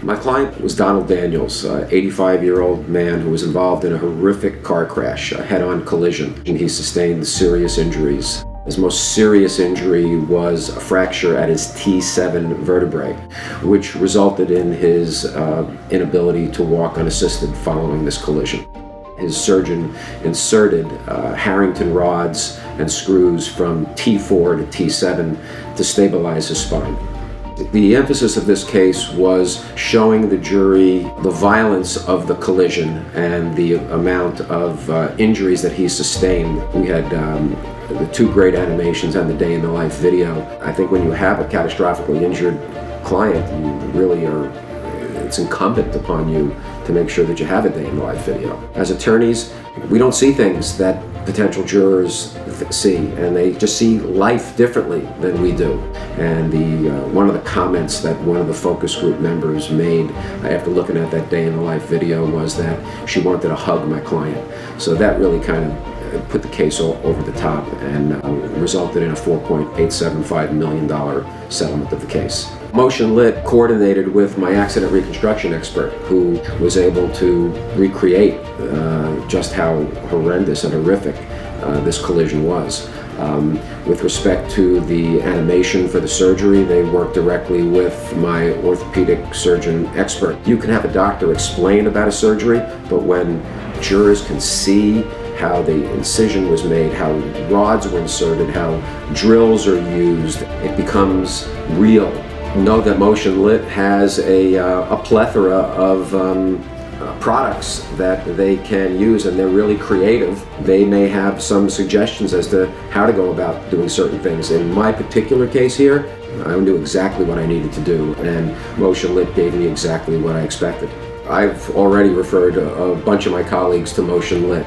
My client was Donald Daniels, an 85-year-old man who was involved in a horrific car crash, a head-on collision, and he sustained serious injuries. His most serious injury was a fracture at his T7 vertebrae, which resulted in his inability to walk unassisted following this collision. His surgeon inserted Harrington rods and screws from T4 to T7 to stabilize his spine. The emphasis of this case was showing the jury the violence of the collision and the amount of injuries that he sustained. We had the two great animations and the day in the life video. I think when you have a catastrophically injured client, you really it's incumbent upon you to make sure that you have a day in the life video. As attorneys, we don't see things that potential jurors see, and they just see life differently than we do. And one of the comments that one of the focus group members made after looking at that day in the life video was that she wanted to hug my client. So that really kind of put the case over the top and resulted in a $4.875 million settlement of the case. Motion Lit coordinated with my accident reconstruction expert, who was able to recreate just how horrendous and horrific this collision was. With respect to the animation for the surgery, they worked directly with my orthopedic surgeon expert. You can have a doctor explain about a surgery, but when jurors can see how the incision was made, how rods were inserted, how drills are used, it becomes real. Know that Motion Lit has a plethora of products that they can use, and they're really creative. They may have some suggestions as to how to go about doing certain things. In my particular case here, I knew exactly what I needed to do, and Motion Lit gave me exactly what I expected. I've already referred a bunch of my colleagues to Motion Lit.